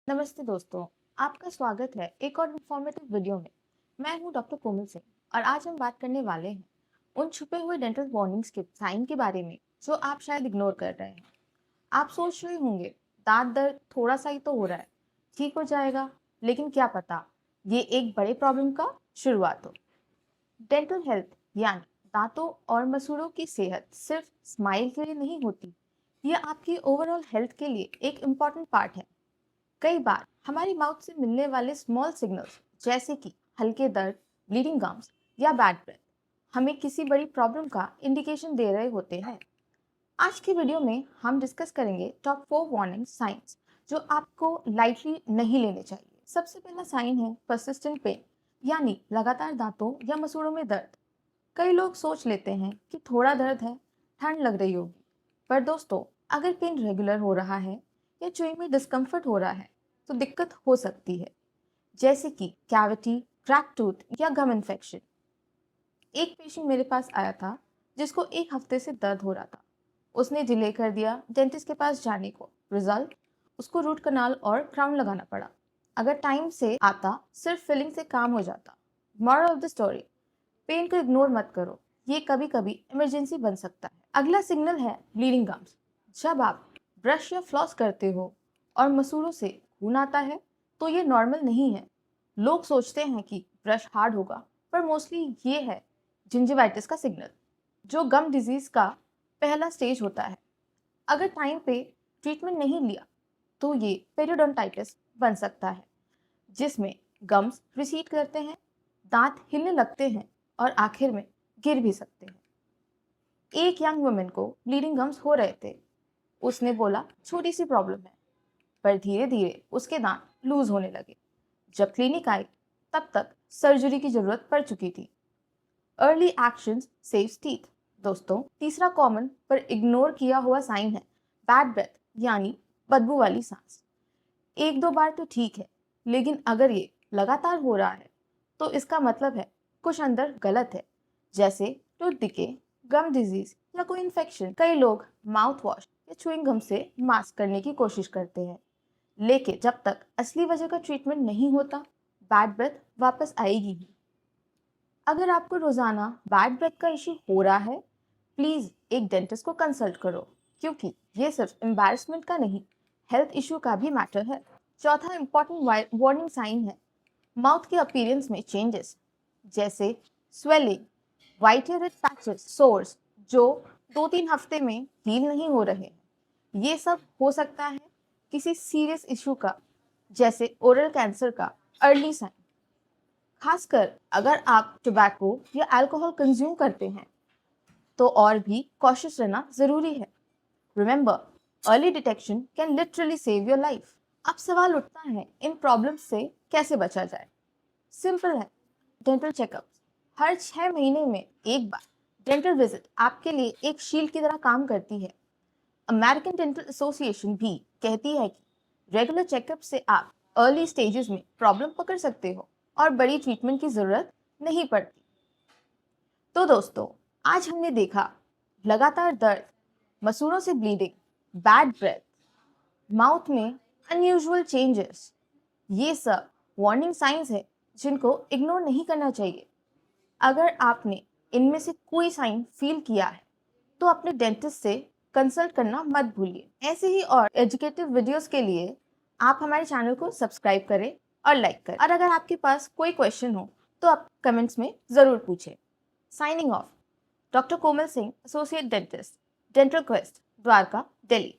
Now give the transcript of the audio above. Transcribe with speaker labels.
Speaker 1: नमस्ते दोस्तों, आपका स्वागत है एक और इन्फॉर्मेटिव वीडियो में। मैं हूं डॉक्टर कोमल सिंह और आज हम बात करने वाले हैं उन छुपे हुए डेंटल वार्निंग्स के साइन के बारे में जो आप शायद इग्नोर कर रहे हैं। आप सोच रहे होंगे दांत दर्द थोड़ा सा ही तो हो रहा है, ठीक हो जाएगा, लेकिन क्या पता ये एक बड़े प्रॉब्लम का शुरुआत हो। डेंटल हेल्थ यानी दांतों और मसूड़ों की सेहत सिर्फ स्माइल के लिए नहीं होती, ये आपकी ओवरऑल हेल्थ के लिए एक इम्पॉर्टेंट पार्ट है। कई बार हमारी माउथ से मिलने वाले स्मॉल सिग्नल्स जैसे कि हल्के दर्द, ब्लीडिंग गम्स या बैड ब्रेथ हमें किसी बड़ी प्रॉब्लम का इंडिकेशन दे रहे होते हैं। आज की वीडियो में हम डिस्कस करेंगे टॉप 4 वार्निंग साइंस जो आपको लाइटली नहीं लेने चाहिए। सबसे पहला साइन है परसिस्टेंट पेन, यानी लगातार दांतों या मसूड़ों में दर्द। कई लोग सोच लेते हैं कि थोड़ा दर्द है, ठंड लग रही होगी, पर दोस्तों अगर पेन रेगुलर हो रहा है या च्यूइंग में डिस्कम्फर्ट हो रहा है तो दिक्कत हो सकती है, जैसे कि कैविटी, क्रैक टूथ या गम इन्फेक्शन। एक पेशेंट मेरे पास आया था जिसको एक हफ्ते से दर्द हो रहा था। उसने डिले कर दिया डेंटिस्ट के पास जाने को। रिजल्ट, उसको रूट कनाल और क्राउन लगाना पड़ा। अगर टाइम से आता सिर्फ फिलिंग से काम हो जाता। Moral of the story, pain को इग्नोर मत करो, ये कभी कभी इमरजेंसी बन सकता है। अगला सिग्नल है ब्लीडिंग गम्स। जब आप ब्रश या फ्लॉस करते हो और मसूड़ों से खून आता है तो ये नॉर्मल नहीं है। लोग सोचते हैं कि ब्रश हार्ड होगा, पर मोस्टली ये है जिंजिवाइटिस का सिग्नल, जो गम डिजीज का पहला स्टेज होता है। अगर टाइम पे ट्रीटमेंट नहीं लिया तो ये पेरियोडोंटाइटिस बन सकता है, जिसमें गम्स रिसीड करते हैं, दांत हिलने लगते हैं और आखिर में गिर भी सकते हैं। एक यंग वुमेन को ब्लीडिंग गम्स हो रहे थे। उसने बोला छोटी सी प्रॉब्लम है, पर धीरे धीरे उसके दांत लूज होने लगे। जब क्लिनिक आई तब तक सर्जरी की जरूरत पड़ चुकी थी। Early action saves teeth. दोस्तों, तीसरा कॉमन पर इग्नोर किया हुआ साइन है बैड ब्रेथ, यानी बदबू वाली सांस। एक दो बार तो ठीक है, लेकिन अगर ये लगातार हो रहा है तो इसका मतलब है कुछ अंदर गलत है, जैसे टूथ डिके, गम डिजीज या कोई इन्फेक्शन। कई लोग माउथ वॉश या च्युइंग गम से मास्क करने की कोशिश करते हैं, लेकिन जब तक असली वजह का ट्रीटमेंट नहीं होता बैड ब्रेथ वापस आएगी ही। अगर आपको रोजाना बैड ब्रेथ का इश्यू हो रहा है, प्लीज एक डेंटिस्ट को कंसल्ट करो, क्योंकि ये सिर्फ एम्बैरसमेंट का नहीं, हेल्थ इश्यू का भी मैटर है। चौथा इंपॉर्टेंट वार्निंग साइन है माउथ के अपीयरेंस में चेंजेस, जैसे swelling, white red patches, source जो 2-3 हफ्ते में हील नहीं हो रहे हैं। ये सब हो सकता है किसी सीरियस इशू का, जैसे ओरल कैंसर का अर्ली साइन। खासकर अगर आप टोबैको या अल्कोहल कंज्यूम करते हैं तो और भी कॉशियस रहना जरूरी है। Remember, early detection can literally save your life. अब सवाल उठता है इन प्रॉब्लम्स से कैसे बचा जाए। सिंपल है, डेंटल चेकअप। हर 6 महीने में एक बार डेंटल विजिट आपके लिए एक शील्ड की तरह काम करती है। अमेरिकन डेंटल एसोसिएशन भी कहती है कि रेगुलर चेकअप से आप अर्ली स्टेजेस में प्रॉब्लम पकड़ सकते हो और बड़ी ट्रीटमेंट की जरूरत नहीं पड़ती। तो दोस्तों, आज हमने देखा लगातार दर्द, मसूड़ों से ब्लीडिंग, बैड ब्रेथ, माउथ में अनयूजुअल चेंजेस, ये सब वार्निंग साइंस है जिनको इग्नोर नहीं करना चाहिए। अगर आपने इनमें से कोई साइन फील किया है तो अपने डेंटिस्ट से कंसल्ट करना मत भूलिए। ऐसे ही और एजुकेटिव वीडियोस के लिए आप हमारे चैनल को सब्सक्राइब करें और लाइक करें। और अगर आपके पास कोई क्वेश्चन हो तो आप कमेंट्स में ज़रूर पूछें। Signing off, doctor Komal Singh, associate dentist, Dental Quest, Dwarka, Delhi.